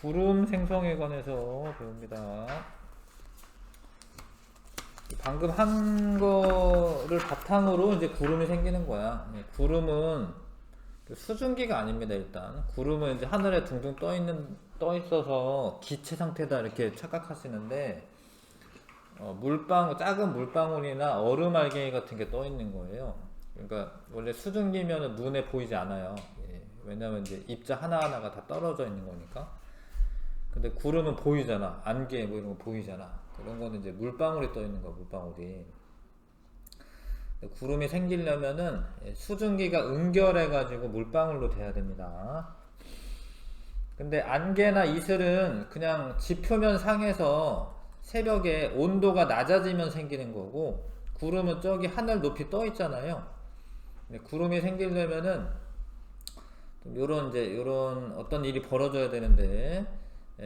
구름 생성에 관해서 배웁니다. 방금 한 거를 바탕으로 이제 구름이 생기는 거야. 구름은 수증기가 아닙니다. 일단 구름은 이제 하늘에 둥둥 떠 있어서 기체 상태다 이렇게 착각하시는데, 작은 물방울이나 얼음 알갱이 같은 게 떠 있는 거예요. 그러니까 원래 수증기면은 눈에 보이지 않아요. 왜냐면 이제 입자 하나하나가 다 떨어져 있는 거니까. 근데 구름은 보이잖아. 안개 뭐 이런 거 보이잖아. 그런 거는 이제 물방울이 떠 있는 거야, 물방울이. 구름이 생기려면은 수증기가 응결해 가지고 물방울로 돼야 됩니다. 근데 안개나 이슬은 그냥 지표면 상에서 새벽에 온도가 낮아지면 생기는 거고, 구름은 저기 하늘 높이 떠 있잖아요. 구름이 생기려면은 요런 어떤 일이 벌어져야 되는데,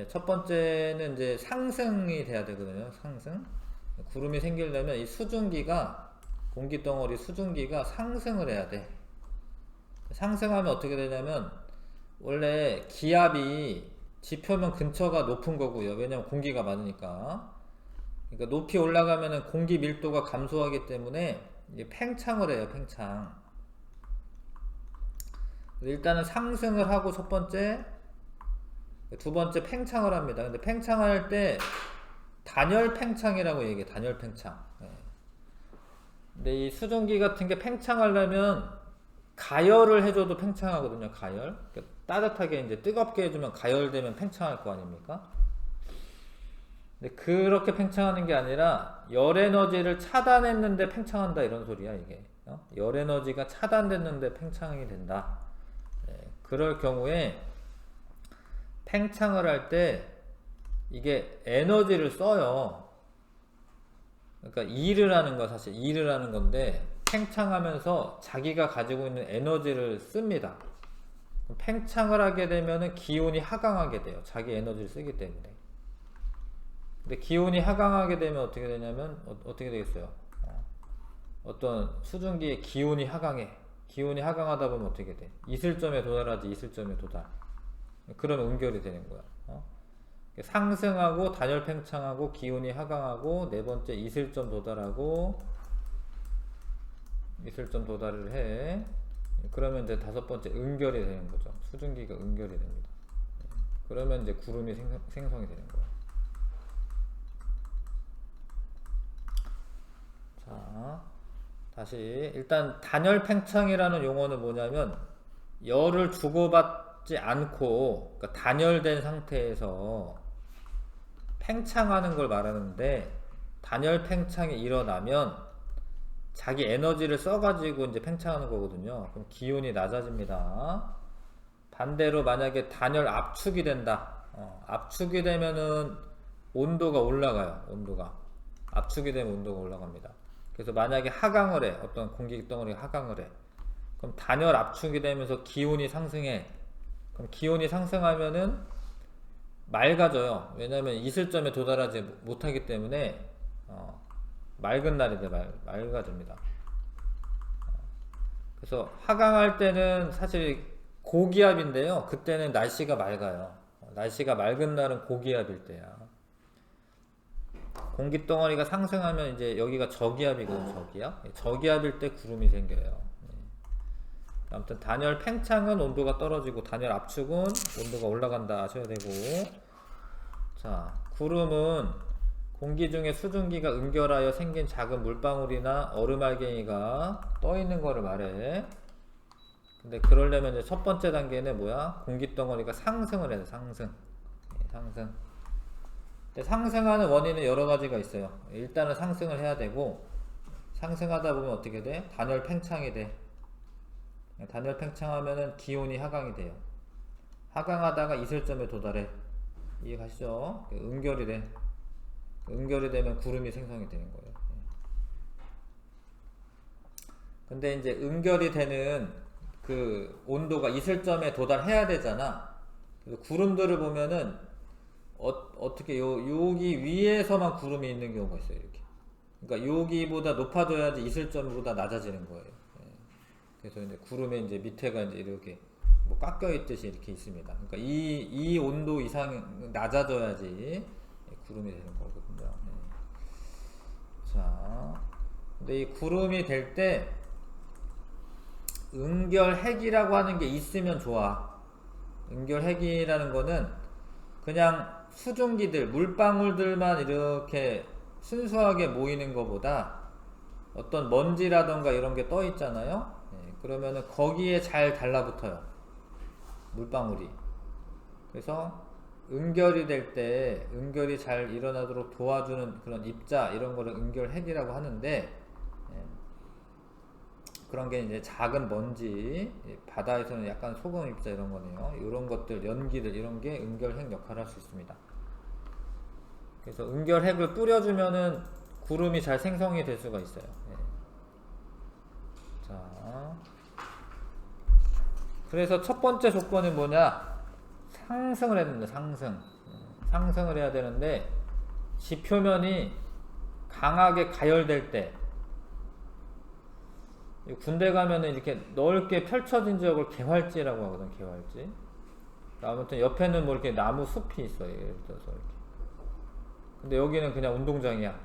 첫 번째는 이제 상승이 돼야 되거든요. 상승. 구름이 생기려면 이 수증기가, 공기덩어리 수증기가 상승을 해야 돼. 상승하면 어떻게 되냐면, 원래 기압이 지표면 근처가 높은 거고요. 왜냐면 공기가 많으니까. 그러니까 높이 올라가면은 공기 밀도가 감소하기 때문에 이게 팽창을 해요. 팽창. 일단은 상승을 하고 첫 번째, 두 번째 팽창을 합니다. 근데 팽창할 때 단열 팽창이라고 얘기해요. 단열 팽창. 근데 이 수증기 같은 게 팽창하려면 가열을 해줘도 팽창하거든요. 가열. 그러니까 따뜻하게 이제 뜨겁게 해주면 가열되면 팽창할 거 아닙니까? 근데 그렇게 팽창하는 게 아니라 열 에너지를 차단했는데 팽창한다 이런 소리야 이게. 열 에너지가 차단됐는데 팽창이 된다. 그럴 경우에 팽창을 할 때 이게 에너지를 써요. 그러니까 일을 하는 거, 사실 일을 하는 건데 팽창하면서 자기가 가지고 있는 에너지를 씁니다. 팽창을 하게 되면은 기온이 하강하게 돼요. 자기 에너지를 쓰기 때문에. 근데 기온이 하강하게 되면 어떻게 되냐면 어떻게 되겠어요? 어떤 수증기의 기온이 하강해. 기온이 하강하다 보면 어떻게 돼? 이슬점에 도달하지. 이슬점에 도달. 그런 응결이 되는 거야. 상승하고 단열 팽창하고 기온이 하강하고, 네 번째 이슬점 도달하고, 이슬점 도달을 해. 그러면 이제 다섯 번째 응결이 되는 거죠. 수증기가 응결이 됩니다. 그러면 이제 구름이 생성이 되는 거야. 자, 다시 일단 단열 팽창이라는 용어는 뭐냐면, 열을 주고받지 않고, 그러니까 단열된 상태에서 팽창하는 걸 말하는데, 단열 팽창이 일어나면 자기 에너지를 써가지고 이제 팽창하는 거거든요. 그럼 기온이 낮아집니다. 반대로 만약에 단열 압축이 된다. 압축이 되면은 온도가 올라가요. 온도가. 압축이 되면 온도가 올라갑니다. 그래서 만약에 하강을 해. 어떤 공기 덩어리가 하강을 해. 그럼 단열 압축이 되면서 기온이 상승해. 그럼 기온이 상승하면은 맑아져요. 왜냐면 이슬점에 도달하지 못하기 때문에 맑은 날이 돼. 맑아집니다. 그래서 하강할 때는 사실 고기압인데요. 그때는 날씨가 맑아요. 날씨가 맑은 날은 고기압일 때야. 공기덩어리가 상승하면 이제 여기가 저기압이거든요. 저기압. 저기압일 때 구름이 생겨요. 아무튼 단열 팽창은 온도가 떨어지고, 단열 압축은 온도가 올라간다 하셔야 되고. 자, 구름은 공기 중에 수증기가 응결하여 생긴 작은 물방울이나 얼음알갱이가 떠 있는 거를 말해. 근데 그러려면 이제 첫 번째 단계는 뭐야? 공기덩어리가 상승을 해야 돼. 상승. 상승. 근데 상승하는 원인은 여러 가지가 있어요. 일단은 상승을 해야 되고, 상승하다 보면 어떻게 돼? 단열 팽창이 돼. 단열 팽창하면은 기온이 하강이 돼요. 하강하다가 이슬점에 도달해. 이해가시죠? 응결이 돼. 응결이 되면 구름이 생성이 되는 거예요. 근데 이제 응결이 되는 그 온도가 이슬점에 도달해야 되잖아. 그래서 구름들을 보면은 어떻게 여기 위에서만 구름이 있는 경우가 있어요. 이렇게. 그러니까 여기보다 높아져야지 이슬점보다 낮아지는 거예요. 그래서 이제 구름의 이제 밑에가 이제 이렇게 뭐 깎여 있듯이 이렇게 있습니다. 그러니까 이 온도 이상 낮아져야지 구름이 되는 거거든요. 자, 근데 이 구름이 될 때 은결핵이라고 하는 게 있으면 좋아. 은결핵이라는 거는 그냥 수증기들, 물방울들만 이렇게 순수하게 모이는 것보다 어떤 먼지라던가 이런 게 떠 있잖아요. 그러면은 거기에 잘 달라붙어요. 물방울이. 그래서 은결이 될 때 은결이 잘 일어나도록 도와주는 그런 입자 이런 거를 은결핵이라고 하는데, 그런 게 이제 작은 먼지, 바다에서는 약간 소금 입자 이런 거네요. 이런 것들, 연기들 이런 게 은결핵 역할을 할 수 있습니다. 그래서 은결핵을 뿌려주면은 구름이 잘 생성이 될 수가 있어요. 자, 그래서 첫 번째 조건은 뭐냐? 상승을 해야 됩니다. 상승을 해야 되는데, 지표면이 강하게 가열될 때, 군대 가면은 이렇게 넓게 펼쳐진 지역을 개활지라고 하거든. 개활지. 아무튼 옆에는 뭐 이렇게 나무 숲이 있어요. 예를 들어서 이렇게. 근데 여기는 그냥 운동장이야.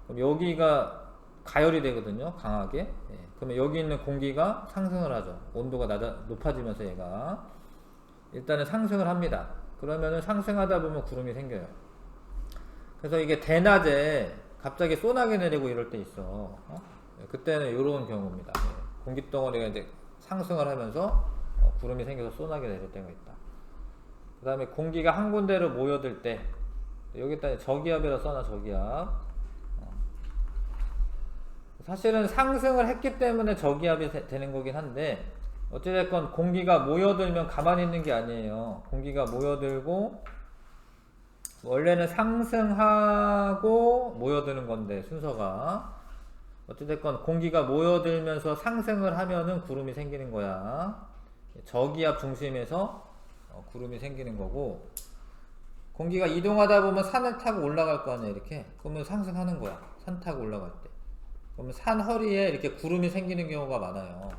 그럼 여기가 가열이 되거든요. 강하게. 그러면 여기 있는 공기가 상승을 하죠. 온도가 높아지면서 얘가 일단은 상승을 합니다. 그러면은 상승하다 보면 구름이 생겨요. 그래서 이게 대낮에 갑자기 쏘나게 내리고 이럴 때 있어. 그때는 이런 경우입니다. 공기덩어리가 이제 상승을 하면서 구름이 생겨서 쏘나게 내릴 때가 있다. 그 다음에 공기가 한 군데로 모여들 때, 여기다 저기압이라 써놔. 저기압. 사실은 상승을 했기 때문에 저기압이 되는 거긴 한데, 어찌됐건 공기가 모여들면 가만히 있는 게 아니에요. 공기가 모여들고 원래는 상승하고 모여드는 건데, 순서가 어찌됐건 공기가 모여들면서 상승을 하면은 구름이 생기는 거야. 저기압 중심에서 구름이 생기는 거고, 공기가 이동하다 보면 산을 타고 올라갈 거 아니야. 이렇게. 그러면 상승하는 거야. 산 타고 올라갈 때. 그러면 산 허리에 이렇게 구름이 생기는 경우가 많아요.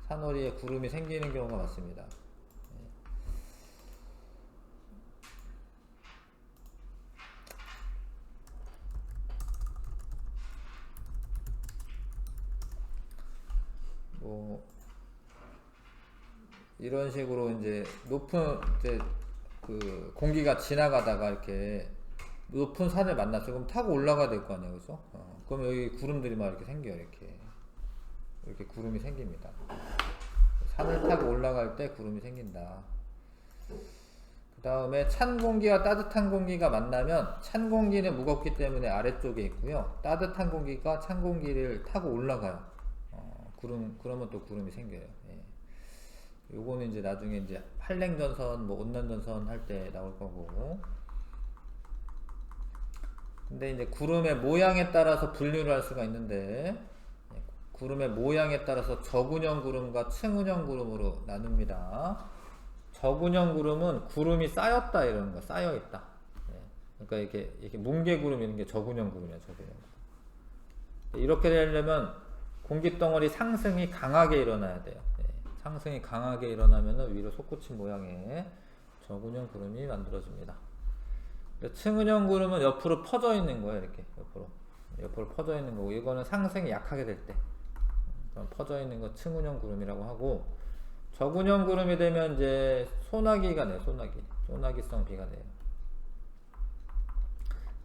산 허리에 구름이 생기는 경우가 많습니다. 뭐 이런 식으로 이제 높은 이제 그 공기가 지나가다가 이렇게 높은 산을 만났어. 그럼 타고 올라가야 될 거 아니야, 그죠? 그럼 여기 구름들이 막 이렇게 생겨요. 이렇게 구름이 생깁니다. 산을 타고 올라갈 때 구름이 생긴다. 그 다음에 찬 공기와 따뜻한 공기가 만나면, 찬 공기는 무겁기 때문에 아래쪽에 있고요. 따뜻한 공기가 찬 공기를 타고 올라가요. 그러면 또 구름이 생겨요. 요거는 이제 나중에 이제 한랭전선, 뭐 온난전선 할 때 나올 거고. 근데 이제 구름의 모양에 따라서 분류를 할 수가 있는데, 구름의 모양에 따라서 저군형 구름과 층운형 구름으로 나눕니다. 저군형 구름은 구름이 쌓였다 이러는 거, 쌓여 있다. 그러니까 이렇게 뭉게 구름 이런 게 저군형 구름이야, 저군형 구름. 이렇게 되려면 공기덩어리 상승이 강하게 일어나야 돼요. 상승이 강하게 일어나면 위로 솟구친 모양의 저군형 구름이 만들어집니다. 층운형 구름은 옆으로 퍼져 있는 거예요. 이렇게 옆으로 퍼져 있는 거고, 이거는 상승이 약하게 될 때 퍼져 있는 거 층운형 구름이라고 하고, 저군형 구름이 되면 이제 소나기가 내요. 소나기성 비가 내요.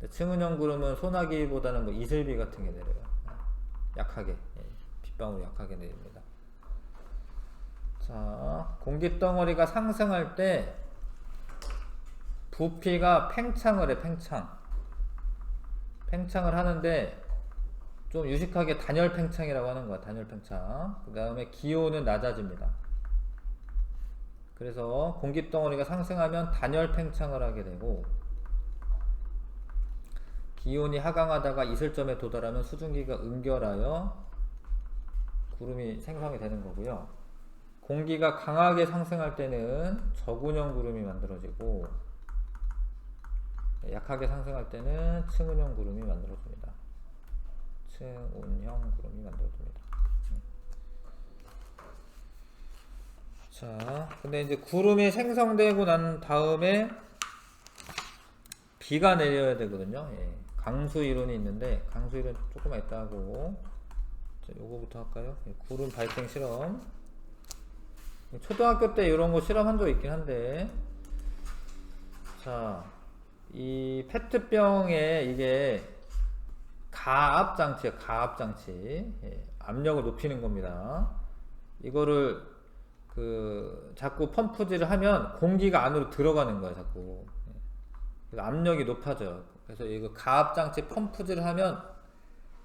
층운형 구름은 소나기보다는 뭐 이슬비 같은 게 내려요. 약하게, 빗방울이 약하게 내립니다. 자, 공기덩어리가 상승할 때 부피가 팽창을 해. 팽창을 하는데 좀 유식하게 단열 팽창이라고 하는 거야. 단열 팽창. 그 다음에 기온은 낮아집니다. 그래서 공기덩어리가 상승하면 단열 팽창을 하게 되고, 기온이 하강하다가 이슬점에 도달하면 수증기가 응결하여 구름이 생성이 되는 거고요. 공기가 강하게 상승할 때는 저군형 구름이 만들어지고, 약하게 상승할 때는 층운형 구름이 만들어집니다. 층운형 구름이 만들어집니다. 자, 근데 이제 구름이 생성되고 난 다음에 비가 내려야 되거든요. 예. 강수 이론이 있는데 강수 이론 조금만 있다 하고, 자, 요거부터 할까요? 예, 구름 발생 실험. 초등학교 때 이런 거 실험한 적 있긴 한데, 자, 이 페트병에 이게 가압 장치예요. 가압 장치. 예, 압력을 높이는 겁니다. 이거를 자꾸 펌프질을 하면 공기가 안으로 들어가는 거예요. 자꾸. 그래서 압력이 높아져요. 그래서 이거 가압 장치 펌프질을 하면,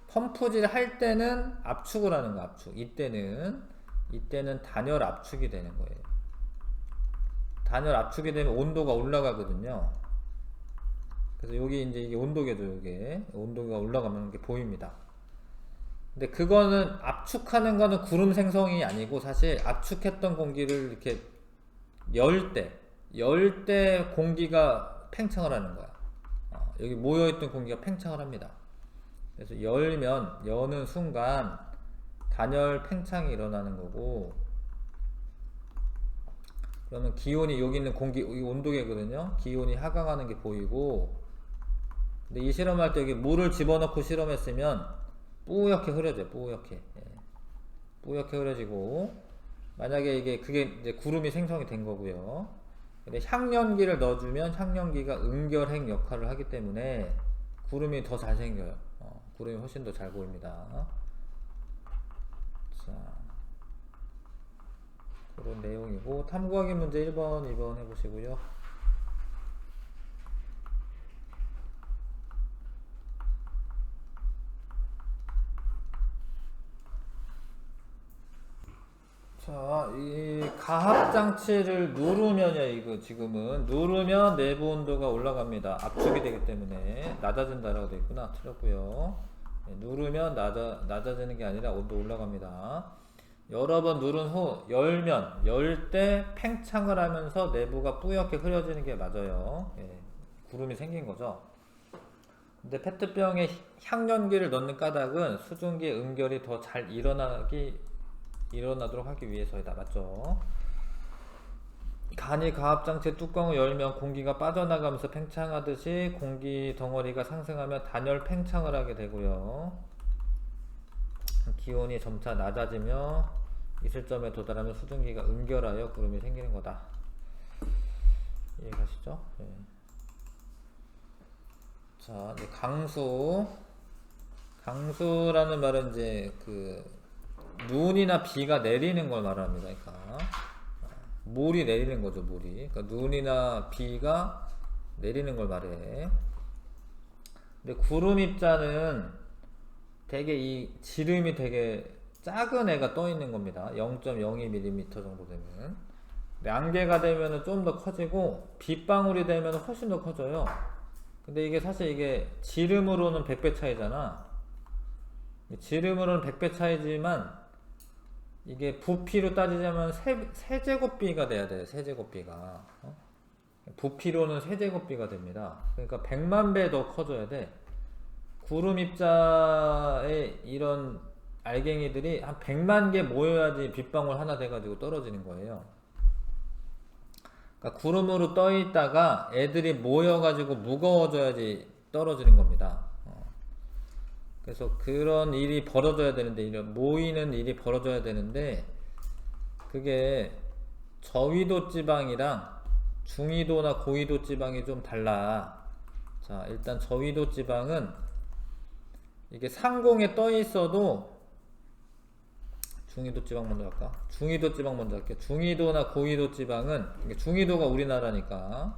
펌프질 할 때는 압축을 하는 거. 압축. 이때는 단열 압축이 되는 거예요. 단열 압축이 되면 온도가 올라가거든요. 그래서 여기 이제 이게 온도계죠. 이게 온도가 올라가면 이게 보입니다. 근데 그거는 압축하는 거는 구름 생성이 아니고, 사실 압축했던 공기를 이렇게 열 때 공기가 팽창을 하는 거야. 여기 모여있던 공기가 팽창을 합니다. 그래서 여는 순간 단열 팽창이 일어나는 거고, 그러면 기온이, 여기 있는 공기, 이 온도계거든요. 기온이 하강하는 게 보이고, 근데 이 실험할 때 여기 물을 집어넣고 실험했으면 뿌옇게 흐려져요. 뿌옇게. 예. 뿌옇게 흐려지고, 만약에 그게 이제 구름이 생성이 된 거고요. 근데 향연기를 넣어주면 향연기가 응결핵 역할을 하기 때문에 구름이 더 잘 생겨요. 구름이 훨씬 더 잘 보입니다. 자, 그런 내용이고, 탐구하기 문제 1번, 2번 해보시고요. 자, 이 가압 장치를 누르면요, 이거 지금은 누르면 내부 온도가 올라갑니다. 압축이 되기 때문에 낮아진다라고 되어 있구나. 틀렸고요. 네, 누르면 낮아지는 게 아니라 온도 올라갑니다. 여러 번 누른 후 열 때 팽창을 하면서 내부가 뿌옇게 흐려지는 게 맞아요. 예, 구름이 생긴 거죠. 근데 페트병에 향연기를 넣는 까닭은 수증기의 응결이 더 잘 일어나도록 하기 위해서이다. 맞죠? 간이 가압장치 뚜껑을 열면 공기가 빠져나가면서 팽창하듯이 공기 덩어리가 상승하면 단열 팽창을 하게 되고요. 기온이 점차 낮아지며 이 시점에 도달하면 수증기가 응결하여 구름이 생기는 거다. 이해가시죠? 네. 자, 이제 강수라는 말은 이제 눈이나 비가 내리는 걸 말합니다. 그러니까 물이 내리는 거죠. 물이. 그러니까 눈이나 비가 내리는 걸 말해. 근데 구름 입자는 되게 이 지름이 되게 작은 애가 떠 있는 겁니다. 0.02mm 정도 되면. 근데 안개가 되면 좀 더 커지고 빗방울이 되면 훨씬 더 커져요. 근데 이게 사실 이게 지름으로는 100배 차이잖아. 지름으로는 100배 차이지만 이게 부피로 따지자면 세제곱비가 돼야 돼요. 세제곱비가. 부피로는 세제곱비가 됩니다. 그러니까 100만 배 더 커져야 돼. 구름 입자에 이런 알갱이들이 한 100만 개 모여야지 빗방울 하나 돼가지고 떨어지는 거예요. 그러니까 구름으로 떠 있다가 애들이 모여가지고 무거워져야지 떨어지는 겁니다. 그래서 그런 일이 벌어져야 되는데, 이런 모이는 일이 벌어져야 되는데, 그게 저위도 지방이랑 중위도나 고위도 지방이 좀 달라. 자, 일단 저위도 지방은 이게 상공에 떠 있어도, 중위도 지방 먼저 할까? 중위도 지방 먼저 할게요. 중위도나 고위도 지방은, 중위도가 우리나라니까,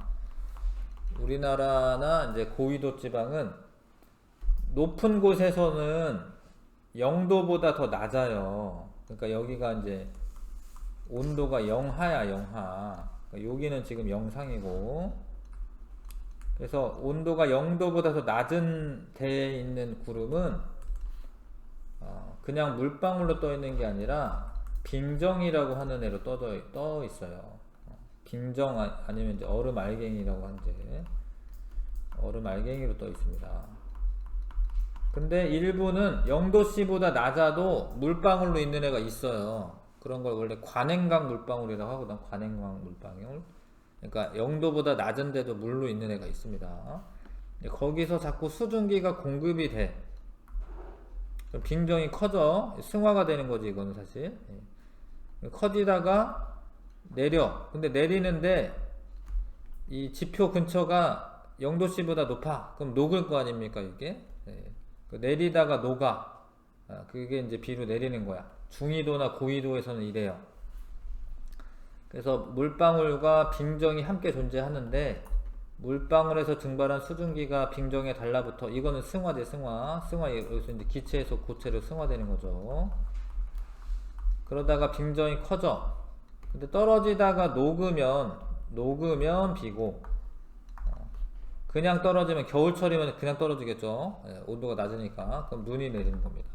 우리나라나 이제 고위도 지방은 높은 곳에서는 0도보다 더 낮아요. 그러니까 여기가 이제 온도가 영하야, 영하. 그러니까 여기는 지금 영상이고, 그래서 온도가 0도보다 더 낮은 데에 있는 구름은 그냥 물방울로 떠 있는 게 아니라 빙정이라고 하는 애로 떠 있어요. 빙정 아니면 이제 얼음 알갱이라고 하는데, 얼음 알갱이로 떠 있습니다. 근데 일부는 0도씨보다 낮아도 물방울로 있는 애가 있어요. 그런 걸 원래 관행강 물방울이라고 하거든. 관행강 물방울. 그러니까 0도보다 낮은데도 물로 있는 애가 있습니다. 거기서 자꾸 수증기가 공급이 돼. 그럼 빙정이 커져. 승화가 되는 거지, 이거는 사실. 커지다가 내려. 근데 내리는데 이 지표 근처가 0도씨보다 높아. 그럼 녹을 거 아닙니까, 이게? 내리다가 녹아. 그게 이제 비로 내리는 거야. 중위도나 고위도에서는 이래요. 그래서 물방울과 빙정이 함께 존재하는데 물방울에서 증발한 수증기가 빙정에 달라붙어. 이거는 승화제, 승화. 여기서 이제 기체에서 고체로 승화되는 거죠. 그러다가 빙정이 커져. 근데 떨어지다가 녹으면 비고, 그냥 떨어지면 겨울철이면 그냥 떨어지겠죠. 온도가 낮으니까. 그럼 눈이 내리는 겁니다.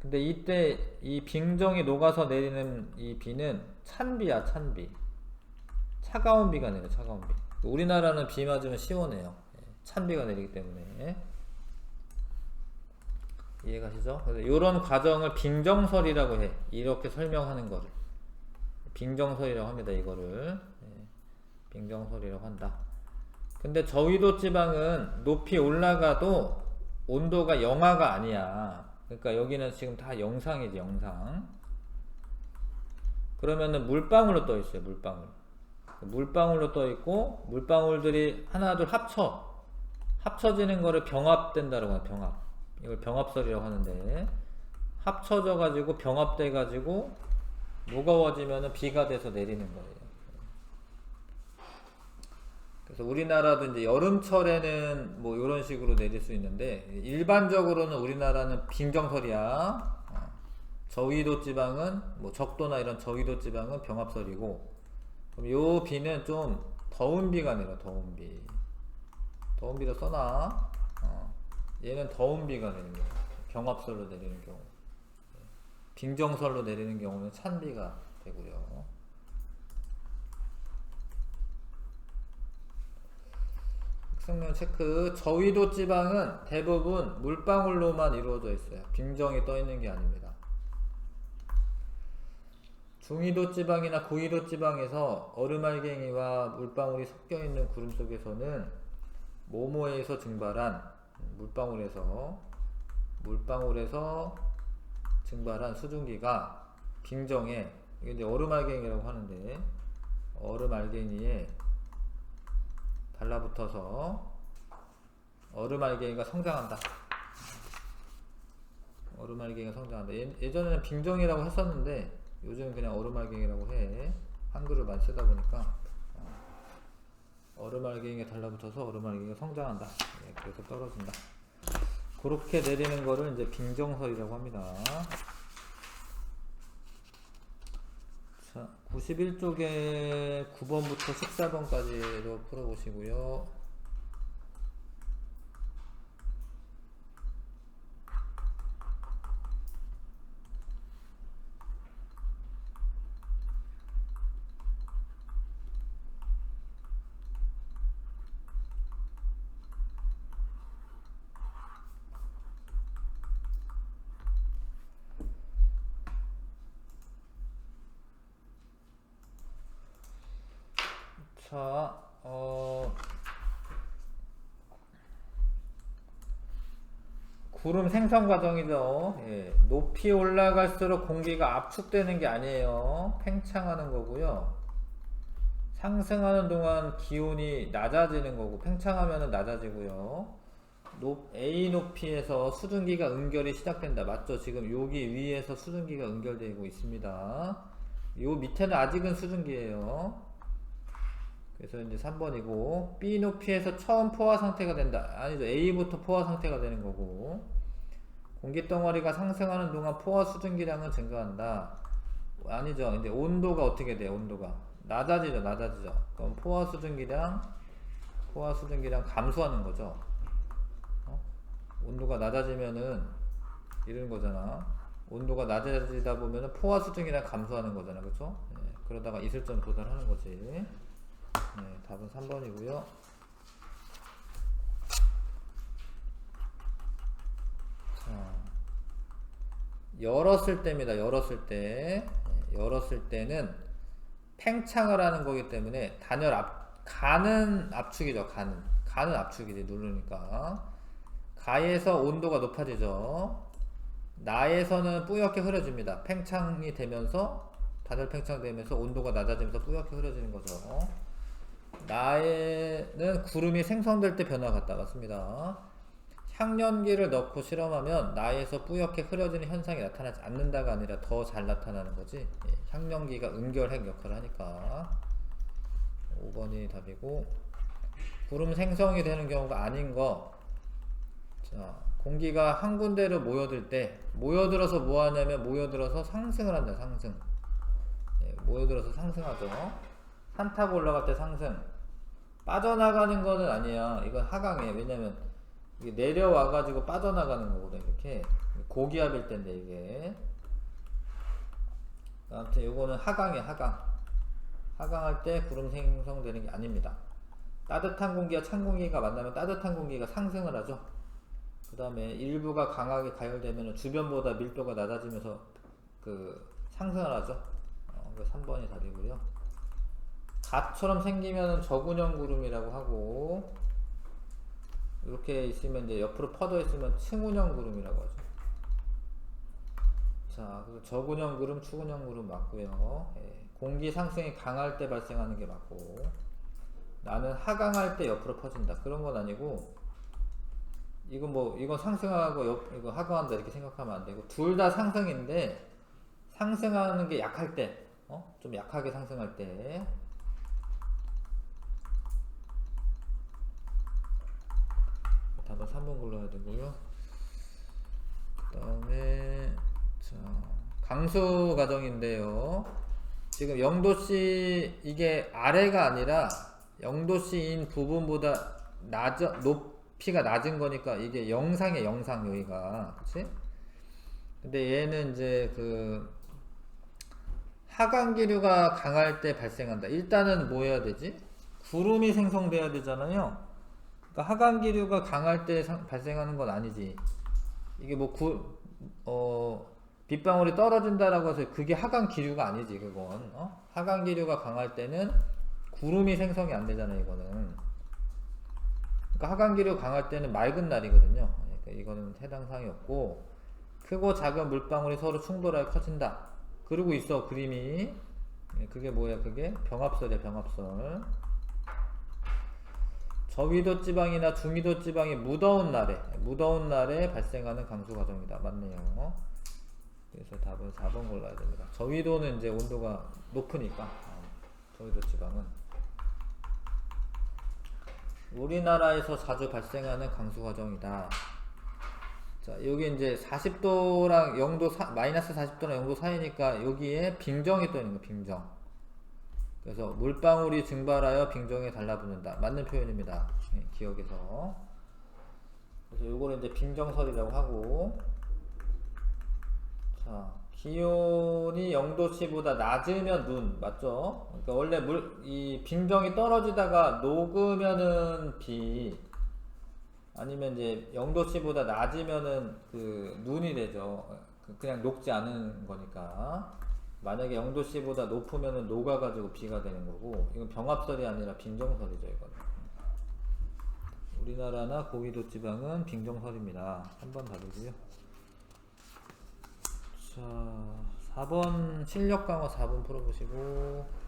근데 이때 이 빙정이 녹아서 내리는 이 비는 찬비야, 찬비. 차가운 비가 내려, 차가운 비. 우리나라는 비 맞으면 시원해요. 찬비가 내리기 때문에. 이해가시죠? 그래서 이런 과정을 빙정설이라고 해. 이렇게 설명하는 거를 빙정설이라고 합니다. 이거를 빙정설이라고 한다. 근데 저위도 지방은 높이 올라가도 온도가 영하가 아니야. 그러니까 여기는 지금 다 영상이지, 영상. 그러면은 물방울로 떠 있어요. 물방울로 떠 있고, 물방울들이 하나둘 합쳐지는 거를 병합된다라고 해요. 병합. 이걸 병합설이라고 하는데, 합쳐져 가지고 병합돼 가지고 무거워지면은 비가 돼서 내리는 거예요. 그래서 우리나라도 이제 여름철에는 뭐 이런 식으로 내릴 수 있는데, 일반적으로는 우리나라는 빙정설이야. 저위도 지방은 뭐 적도나 이런 저위도 지방은 병합설이고, 그럼 요 비는 좀 더운 비가 내려. 더운 비도 써놔. 얘는 더운 비가 내리는 경우, 병합설로 내리는 경우. 빙정설로 내리는 경우는 찬비가 되고요. 학습용 체크. 저위도 지방은 대부분 물방울로만 이루어져 있어요. 빙정이 떠 있는 게 아닙니다. 중위도 지방이나 고위도 지방에서 얼음알갱이와 물방울이 섞여 있는 구름 속에서는 모모에서 증발한 물방울에서 증발한 수증기가 빙정에, 이게 이제 얼음알갱이라고 하는데, 얼음알갱이에 달라붙어서 얼음알갱이가 성장한다. 예전에는 빙정이라고 했었는데 요즘은 그냥 얼음알갱이라고 해. 한글을 많이 쓰다 보니까 얼음알갱이가 달라붙어서 얼음알갱이가 성장한다. 그래서 떨어진다. 그렇게 내리는 거를 이제 빙정설이라고 합니다. 자, 91쪽에 9번부터 14번까지로 풀어보시고요. 자, 구름 생성 과정이죠. 높이 올라갈수록 공기가 압축되는 게 아니에요. 팽창하는 거고요. 상승하는 동안 기온이 낮아지는 거고, 팽창하면 낮아지고요. A 높이에서 수증기가 응결이 시작된다. 맞죠? 지금 여기 위에서 수증기가 응결되고 있습니다. 요 밑에는 아직은 수증기예요. 그래서 이제 3번이고, B 높이에서 처음 포화 상태가 된다. 아니죠. A부터 포화 상태가 되는 거고, 공기덩어리가 상승하는 동안 포화 수증기량은 증가한다. 아니죠. 이제 온도가 어떻게 돼요? 온도가 낮아지죠. 그럼 포화 수증기량 감소하는 거죠. 온도가 낮아지면은 이런 거잖아. 온도가 낮아지다 보면은 포화 수증기량 감소하는 거잖아. 그쵸? 그러다가 이슬점 도달하는 거지. 답은 3번이고요. 자, 열었을 때입니다. 열었을 열었을 때는 팽창을 하는 거기 때문에 가는 압축이죠. 가는 압축이지. 누르니까 가에서 온도가 높아지죠. 나에서는 뿌옇게 흐려집니다. 팽창이 되면서 단열 팽창되면서 온도가 낮아지면서 뿌옇게 흐려지는 거죠. 나에는 구름이 생성될 때 변화가 갔다 왔습니다. 향연기를 넣고 실험하면 나에서 뿌옇게 흐려지는 현상이 나타나지 않는다가 아니라 더 잘 나타나는 거지. 향연기가 은결핵 역할을 하니까. 5번이 답이고, 구름 생성이 되는 경우가 아닌 거. 자, 공기가 한 군데로 모여들 때 모여들어서 뭐 하냐면 모여들어서 상승을 한다. 상승. 모여들어서 상승하죠. 산 타고 올라갈 때 상승. 빠져나가는 거는 아니야. 이건 하강이에요. 왜냐면 이게 내려와가지고 빠져나가는 거거든. 이렇게 고기압일 때인데 이게. 아무튼 이거는 하강이야. 하강할 때 구름 생성되는 게 아닙니다. 따뜻한 공기와 찬 공기가 만나면 따뜻한 공기가 상승을 하죠. 그 다음에 일부가 강하게 가열되면 주변보다 밀도가 낮아지면서 상승을 하죠. 그래서 3번이 답이고요. 갓처럼 생기면 저군형 구름이라고 하고, 이렇게 있으면 이제 옆으로 퍼져 있으면 층운형 구름이라고 하죠. 자, 그리고 저군형 구름, 추군형 구름 맞고요. 공기 상승이 강할 때 발생하는 게 맞고, 나는 하강할 때 옆으로 퍼진다. 그런 건 아니고, 이건 상승하고 이거 하강한다 이렇게 생각하면 안 되고, 둘 다 상승인데 상승하는 게 약할 때, 좀 약하게 상승할 때. 답은 3번 골라야 되고요. 그 다음에 강수 과정인데요. 지금 0도씨 이게 아래가 아니라 0도씨인 부분보다 높이가 낮은 거니까 이게 영상이야. 영상 여기가, 그치? 근데 얘는 이제 하강기류가 강할 때 발생한다. 일단은 뭐 해야 되지? 구름이 생성돼야 되잖아요. 그러니까 하강기류가 강할 때 발생하는 건 아니지. 이게 빗방울이 떨어진다라고 해서 그게 하강기류가 아니지. 그건 하강기류가 강할 때는 구름이 생성이 안 되잖아요. 이거는. 그러니까 하강기류 강할 때는 맑은 날이거든요. 그러니까 이거는 해당 사항이 없고, 크고 작은 물방울이 서로 충돌하여 커진다. 그러고 있어 그림이. 그게 뭐야? 그게 병합설이야. 병합설. 저위도 지방이나 중위도 지방이 무더운 날에 발생하는 강수 과정이다. 맞네요. 그래서 답은 4번 골라야 됩니다. 저위도는 이제 온도가 높으니까, 저위도 지방은. 우리나라에서 자주 발생하는 강수 과정이다. 자, 여기 이제 40도랑 0도 마이너스 40도랑 0도 사이니까 여기에 빙정이 떠 있는 거, 빙정. 그래서 물방울이 증발하여 빙정에 달라붙는다. 맞는 표현입니다. 기억에서. 그래서 요거를 이제 빙정설이라고 하고, 자, 기온이 0도씨보다 낮으면 눈, 맞죠? 그러니까 원래 이 빙정이 떨어지다가 녹으면은 비, 아니면 이제 0도씨보다 낮으면은 눈이 되죠. 그냥 녹지 않은 거니까. 만약에 0도씨보다 높으면은 녹아가지고 비가 되는 거고, 이건 병합설이 아니라 빙정설이죠, 이거는. 우리나라나 고위도 지방은 빙정설입니다. 3번 답이고요. 자, 4번 실력 강화 4번 풀어보시고,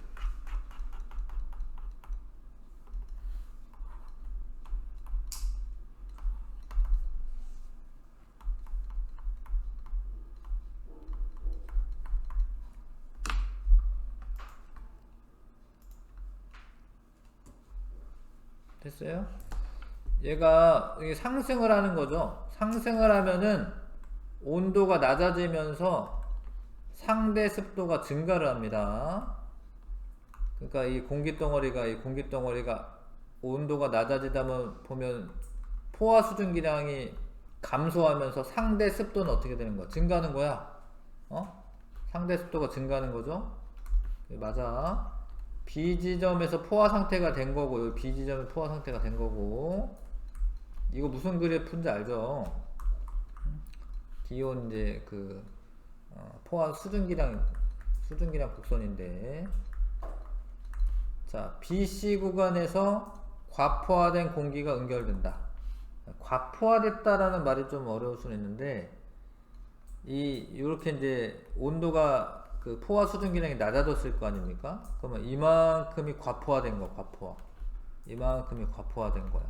됐어요? 얘가 상승을 하는 거죠. 상승을 하면은 온도가 낮아지면서 상대 습도가 증가를 합니다. 그러니까 이 공기덩어리가 온도가 낮아지다 보면 포화 수증기량이 감소하면서 상대 습도는 어떻게 되는 거야? 증가하는 거야. 상대 습도가 증가하는 거죠. 맞아. B 지점에서 포화 상태가 된 거고, 여기 B 지점에 포화 상태가 된 거고, 이거 무슨 그래프인지 알죠? 기온 이제 포화 수증기량 수증기량 곡선인데, 자, BC 구간에서 과포화된 공기가 응결된다. 과포화됐다라는 말이 좀 어려울 수는 있는데, 이렇게 이제 온도가 그 포화 수증기량이 낮아졌을 거 아닙니까? 그러면 이만큼이 과포화된 거, 과포화. 이만큼이 과포화된 거야.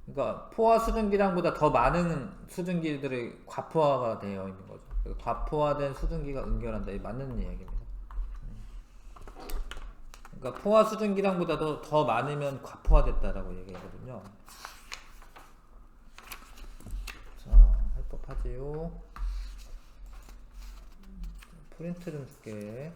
그러니까 포화 수증기량보다 더 많은 수증기들이 과포화가 되어 있는 거죠. 과포화된 수증기가 응결한다. 이 맞는 이야기입니다. 그러니까 포화 수증기량보다도 더 많으면 과포화됐다라고 얘기하거든요. 자, 할 법하지요. 프린트 좀 줄게.